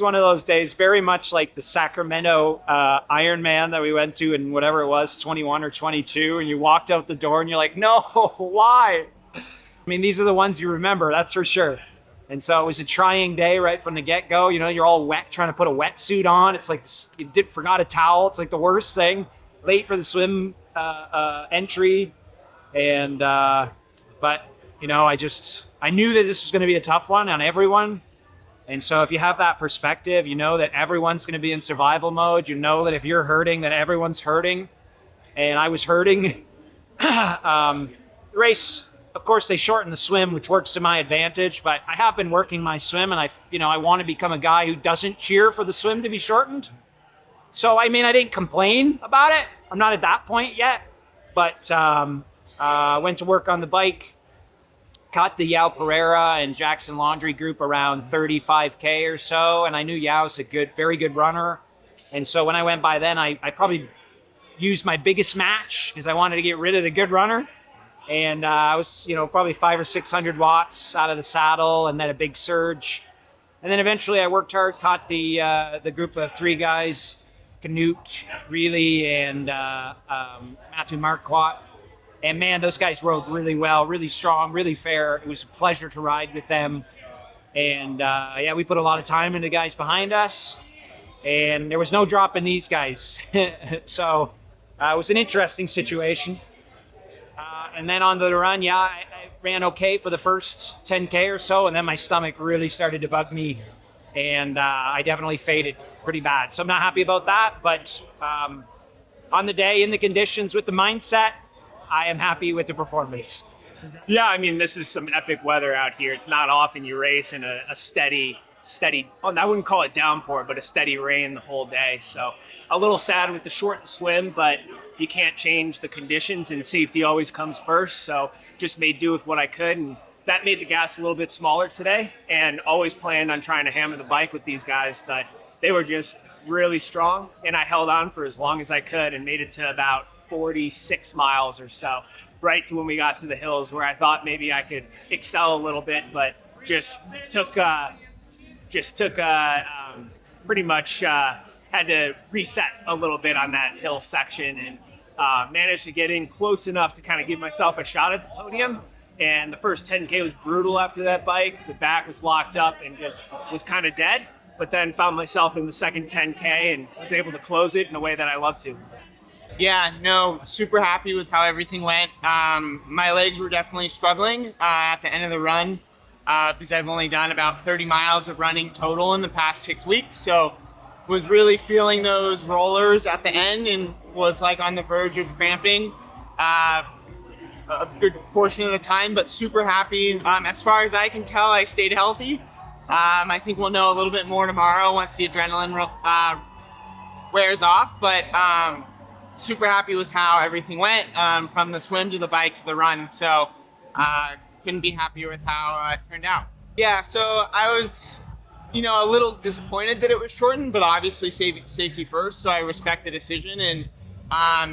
one of those days, very much like the Sacramento Ironman that we went to in whatever it was, 21 or 22, and you walked out the door and you're like, no, why? I mean, these are the ones you remember, that's for sure. And so it was a trying day right from the get-go. You know, you're all wet trying to put a wetsuit on. It's like you forgot a towel. It's like the worst thing. Late for the swim entry. And but, you know, I knew that this was going to be a tough one on everyone. And so if you have that perspective, you know that everyone's going to be in survival mode. You know that if you're hurting, that everyone's hurting. And I was hurting. Race, of course, they shorten the swim, which works to my advantage. But I have been working my swim, and I want to become a guy who doesn't cheer for the swim to be shortened. So, I mean, I didn't complain about it. I'm not at that point yet. But went to work on the bike. Caught the Yao Pereira and Jackson Laundry group around 35K or so. And I knew Yao's a very good runner. And so when I went by then, I probably used my biggest match because I wanted to get rid of the good runner. And I was, probably 500 or 600 watts out of the saddle and then a big surge. And then eventually I worked hard, caught the group of three guys, Kanute, Really, and Matthew Marquardt. And man, those guys rode really well, really strong, really fair. It was a pleasure to ride with them. And we put a lot of time into the guys behind us. And there was no drop in these guys. So it was an interesting situation. And then on the run, I ran okay for the first 10K or so. And then my stomach really started to bug me. And I definitely faded pretty bad. So I'm not happy about that. But on the day, in the conditions, with the mindset, I am happy with the performance. Yeah, I mean, this is some epic weather out here. It's not often you race in a steady, I wouldn't call it downpour, but a steady rain the whole day. So a little sad with the short swim, but you can't change the conditions, and safety always comes first. So just made do with what I could, and that made the gas a little bit smaller today, and always planned on trying to hammer the bike with these guys, but they were just really strong, and I held on for as long as I could and made it to about 46 miles or so, right to when we got to the hills, where I thought maybe I could excel a little bit, but just took pretty much had to reset a little bit on that hill section, and managed to get in close enough to kind of give myself a shot at the podium. And the first 10K was brutal after that bike. The back was locked up and just was kind of dead, but then found myself in the second 10K and was able to close it in a way that I love to. Yeah, no, super happy with how everything went. My legs were definitely struggling at the end of the run because I've only done about 30 miles of running total in the past 6 weeks. So was really feeling those rollers at the end and was like on the verge of cramping a good portion of the time, but super happy. As far as I can tell, I stayed healthy. I think we'll know a little bit more tomorrow once the adrenaline wears off, but super happy with how everything went, from the swim to the bike to the run. So couldn't be happier with how it turned out. Yeah, so I was, a little disappointed that it was shortened, but obviously safety first. So I respect the decision, and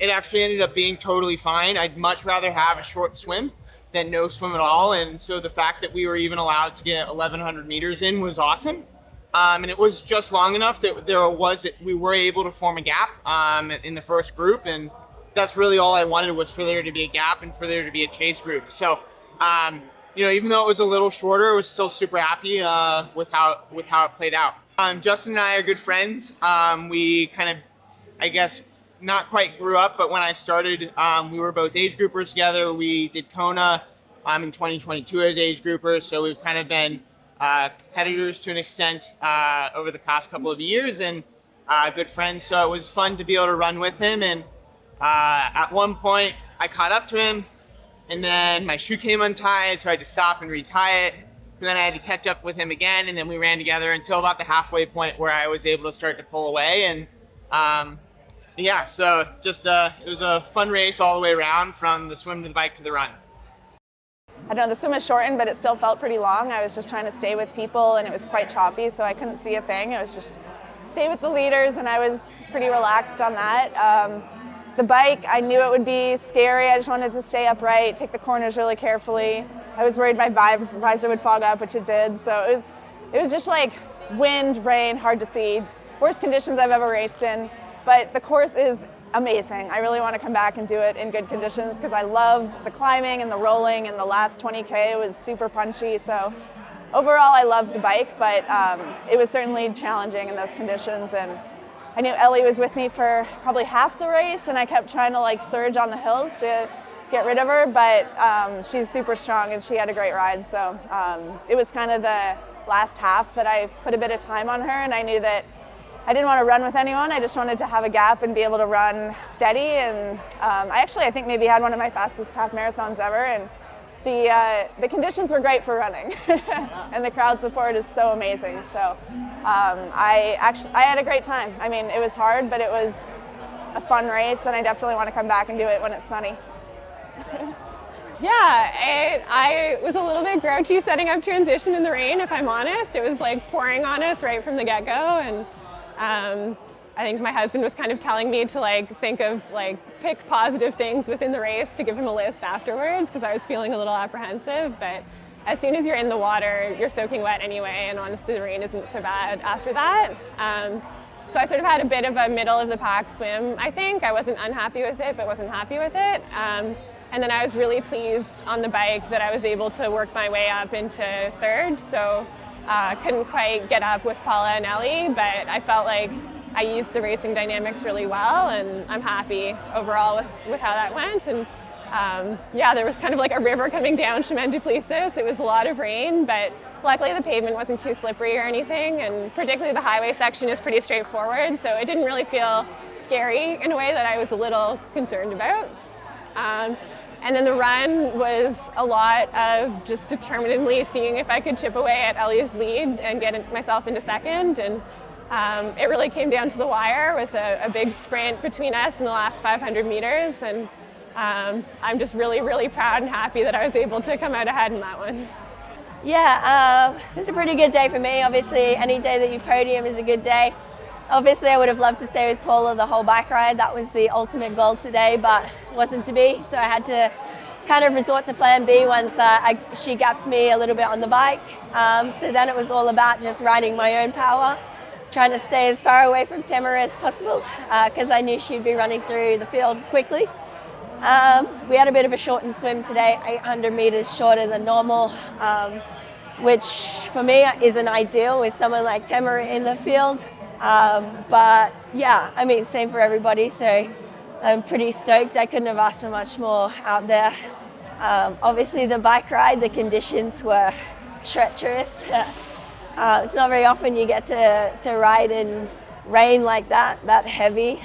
it actually ended up being totally fine. I'd much rather have a short swim than no swim at all. And so the fact that we were even allowed to get 1,100 meters in was awesome. And it was just long enough that we were able to form a gap in the first group, and that's really all I wanted, was for there to be a gap and for there to be a chase group. So, even though it was a little shorter, I was still super happy with how it played out. Justin and I are good friends. We kind of, I guess, not quite grew up, but when I started, we were both age groupers together. We did Kona in 2022 as age groupers, so we've kind of been competitors to an extent over the past couple of years, and good friends. So it was fun to be able to run with him. And at one point I caught up to him, and then my shoe came untied, so I had to stop and retie it. And then I had to catch up with him again, and then we ran together until about the halfway point where I was able to start to pull away. And so just it was a fun race all the way around, from the swim to the bike to the run. I don't know, the swim is shortened, but it still felt pretty long. I was just trying to stay with people, and it was quite choppy, so I couldn't see a thing. It was just stay with the leaders, and I was pretty relaxed on that. The bike, I knew it would be scary. I just wanted to stay upright, take the corners really carefully. I was worried my visor would fog up, which it did. So it was just like wind, rain, hard to see, worst conditions I've ever raced in. But the course is amazing. I really want to come back and do it in good conditions because I loved the climbing and the rolling, and the last 20K was super punchy. So overall, I loved the bike, but it was certainly challenging in those conditions. And I knew Ellie was with me for probably half the race, and I kept trying to like surge on the hills to get rid of her, but she's super strong and she had a great ride. So it was kind of the last half that I put a bit of time on her, and I knew that I didn't want to run with anyone. I just wanted to have a gap and be able to run steady. And I think maybe had one of my fastest half marathons ever. And the conditions were great for running, and the crowd support is so amazing. So I had a great time. I mean, it was hard, but it was a fun race, and I definitely want to come back and do it when it's sunny. Yeah, I was a little bit grouchy setting up transition in the rain, if I'm honest. It was like pouring on us right from the get-go, and I think my husband was kind of telling me to like think of like pick positive things within the race to give him a list afterwards, because I was feeling a little apprehensive. But as soon as you're in the water, you're soaking wet anyway, and honestly the rain isn't so bad after that. So I sort of had a bit of a middle of the pack swim. I think I wasn't unhappy with it, but wasn't happy with it. And then I was really pleased on the bike that I was able to work my way up into third. So couldn't quite get up with Paula and Ellie, but I felt like I used the racing dynamics really well, and I'm happy overall with how that went. And yeah, there was kind of like a river coming down Chemin du Plessis. It was a lot of rain, but luckily the pavement wasn't too slippery or anything, and particularly the highway section is pretty straightforward, so it didn't really feel scary in a way that I was a little concerned about. And then the run was a lot of just determinedly seeing if I could chip away at Ellie's lead and get myself into second. And it really came down to the wire with a big sprint between us in the last 500 meters. And I'm just really, really proud and happy that I was able to come out ahead in that one. Yeah, it was a pretty good day for me. Obviously, any day that you podium is a good day. Obviously, I would have loved to stay with Paula the whole bike ride. That was the ultimate goal today, but it wasn't to be. So I had to kind of resort to plan B once she gapped me a little bit on the bike. So then it was all about just riding my own power, trying to stay as far away from Tamara as possible because I knew she'd be running through the field quickly. We had a bit of a shortened swim today, 800 meters shorter than normal, which for me isn't ideal with someone like Tamara in the field. But yeah, I mean, same for everybody, so I'm pretty stoked. I couldn't have asked for much more out there. Obviously the bike ride, the conditions were treacherous. It's not very often you get to ride in rain like that heavy.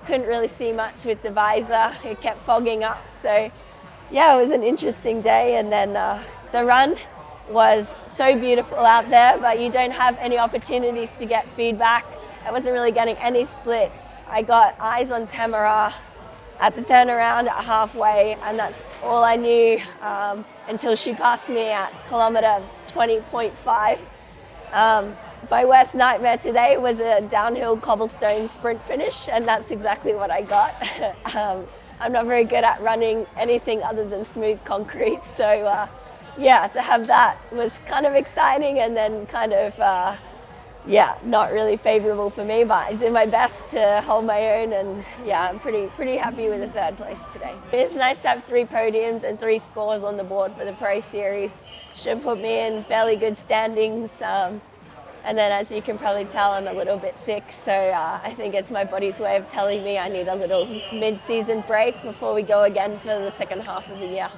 Couldn't really see much with the visor. It kept fogging up. So yeah, it was an interesting day. And then the run was so beautiful out there, but you don't have any opportunities to get feedback. I wasn't really getting any splits. I got eyes on Tamara at the turnaround at halfway, and that's all I knew until she passed me at kilometer 20.5. My worst nightmare today was a downhill cobblestone sprint finish, and that's exactly what I got. I'm not very good at running anything other than smooth concrete, so yeah, to have that was kind of exciting, and then kind of yeah, not really favorable for me, but I did my best to hold my own, and yeah, I'm pretty happy with the third place today. It's nice to have 3 podiums and 3 scores on the board for the Pro Series. Should put me in fairly good standings, and then as you can probably tell, I'm a little bit sick, so I think it's my body's way of telling me I need a little mid-season break before we go again for the second half of the year.